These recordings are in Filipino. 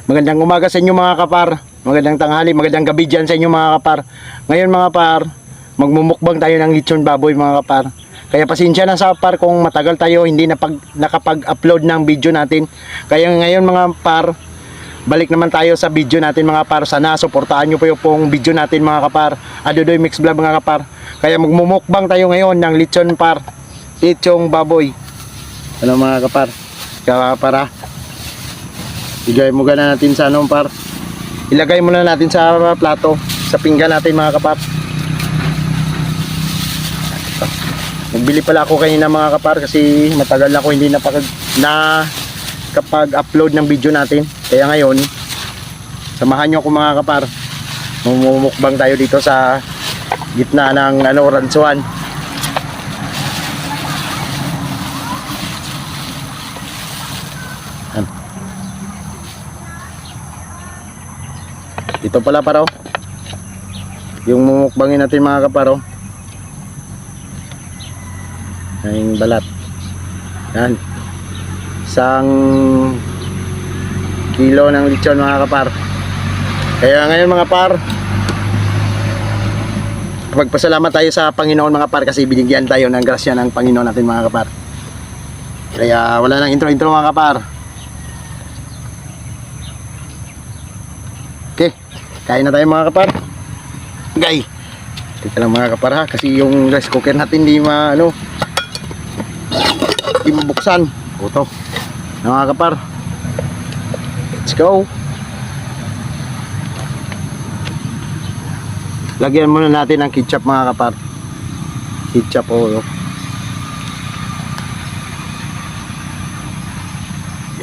Magandang umaga sa inyo mga kapar. Magandang tanghali, magandang gabi dyan sa inyo mga kapar. Ngayon mga par, magmumukbang tayo ng lechon baboy mga kapar. Kaya pasensya na sa par kung matagal tayo hindi nakapag-upload ng video natin. Kaya ngayon mga par, balik naman tayo sa video natin mga par. Sana suportahan nyo po yung pong video natin mga kapar. Adodoy Mix Vlog mga kapar. Kaya magmumukbang tayo ngayon ng lechon par. Lechong baboy. Ano mga kapar? Kaya para ilagay mo na natin sa anong par. Ilagay muna natin sa plato, sa pinggan natin mga kapar. Nagbili pala ako kanina mga kapar kasi matagal na ako hindi kapag-upload ng video natin. Kaya ngayon, samahan nyo ako mga kapar. Mumukbang tayo dito sa gitna ng ransuan. Ito pala paraw yung mumukbangin natin mga kaparo. Ang balat yan, isang kilo ng lechon mga kapar. Kaya ngayon mga par, magpasalamat tayo sa Panginoon mga par kasi binigyan tayo ng grasya ng Panginoon natin mga kapar. Kaya wala nang intro mga kapar. Okay, kain na tayo mga kapar. Gay. Teka lang mga kapar ha, kasi yung rice cooker natin di di mabuksan. Ito. Mga kapar. Let's go. Lagyan muna natin ng ketchup mga kapar. Ketchup o.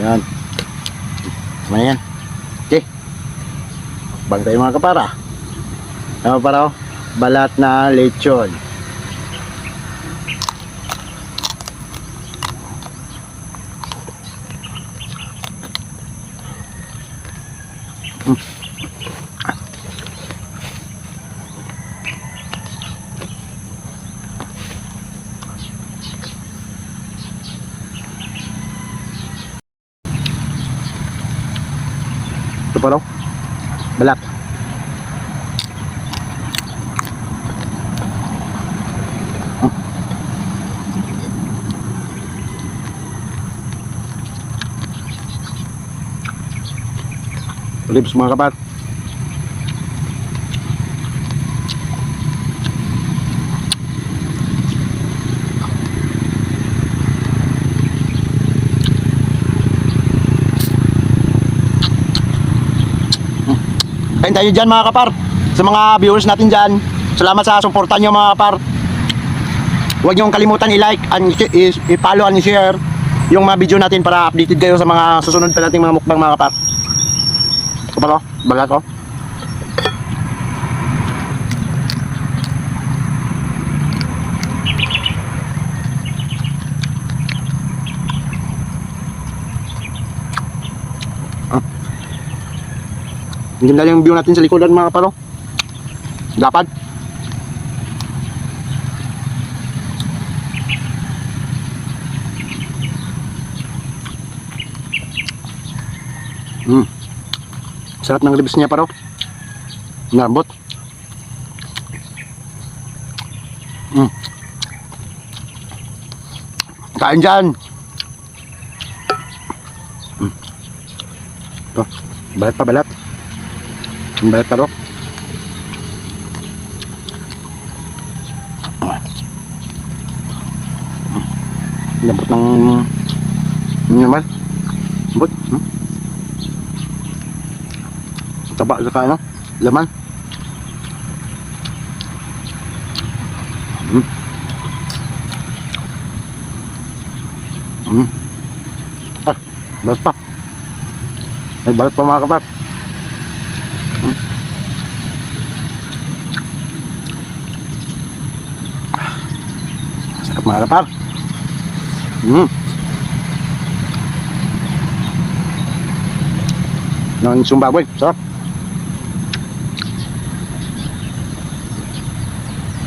Yan. Ayan. Okay. Bang tayo mga kapara. Ano para balat na lechon. Ito pa raw balat. Lips mga kapat. Kain tayo dyan mga kapar. Sa mga viewers natin dyan, salamat sa suporta nyo mga kapar. Huwag nyo kalimutan i-like and i-follow and i-share yung mga video natin para updated kayo sa mga susunod pa nating mga mukbang mga kapar. Ito pa ko, balat ko. Ang ganda yung view natin sa likodan mga kaparo. Dapat. Sarap ng ribs niya paro. Narbot. Kain dyan. Ito, balat pa balat. Balat pa ro. Lambot ng naman. Lambot. Taba sa ano? Laman. Ah, balat pa. May balat pa mga kapat. Sarap mga kapar. Nang sumbaboy, sarap.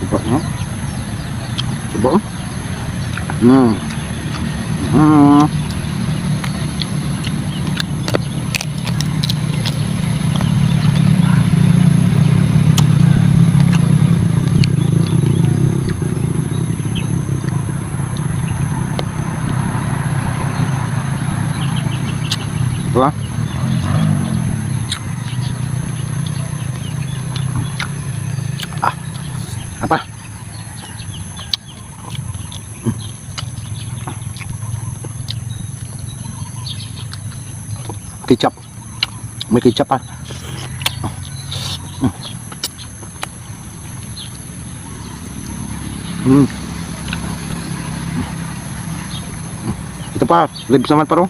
Subo, no? Subo. Diba? Apa? Kecap. May kecap pa. Ito pa, ribs naman pa ro.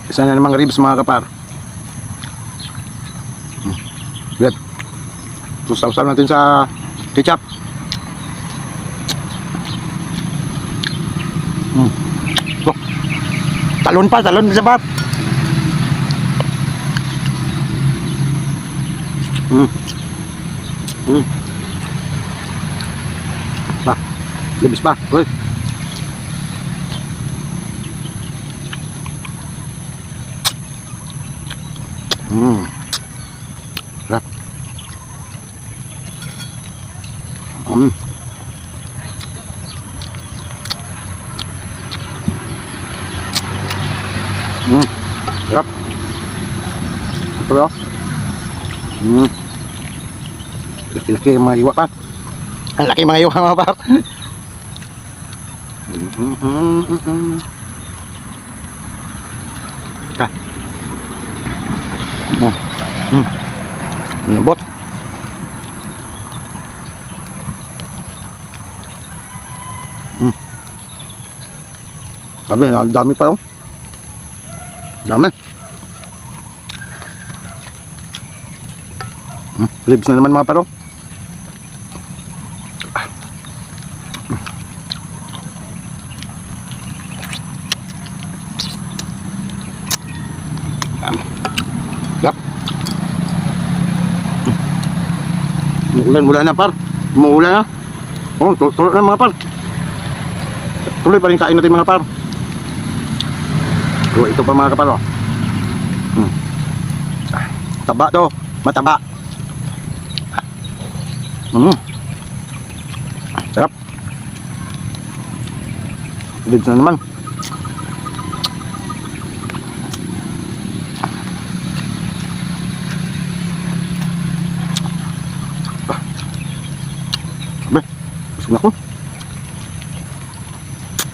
Isa na namang ribs mga kapar. Good. Susawsaw natin sa ketchup. Oh. Talon sa bab. Ba, lebih pa. Uy. Sarap. Sarap. Pero, laki-laki yung mga iwa pa. Ang laki mga iwa mga par. Lembot. Sabi, ang dami pa yun. Dami. Ribs na naman mga paro. Yap. Umuulan na par. Umuulan na. Oh, tuloy na mga par. Tuloy pa rin kain natin mga par. So, ito pa mga kaparo. Taba to. Mataba. Sarap. Ribs na naman. Sabi, busog na ko.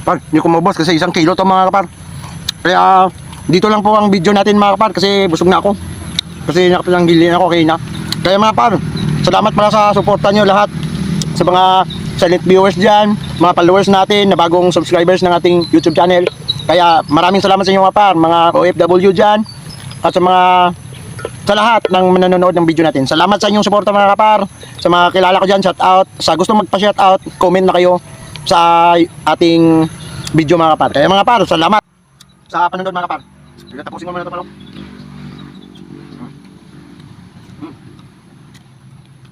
Par, hindi ko maubos kasi 1 kilo to mga kapar. Kaya dito lang po ang video natin mga kapar kasi busog na ako. Kasi nakapalanggilin ako kaya na. Kaya mga par, salamat pala sa suporta nyo lahat. Sa mga silent viewers dyan, mga followers natin na bagong subscribers ng ating YouTube channel. Kaya maraming salamat sa inyo mga par, mga OFW dyan. At sa lahat ng manonood ng video natin. Salamat sa inyong suporta mga kapar. Sa mga kilala ko dyan, shout out. Sa gusto magpa-shout out, comment na kayo sa ating video mga kapar. Kaya mga par, salamat sa panonood mga kapar. Tapusin mo muna ito palo.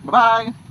Bye-bye!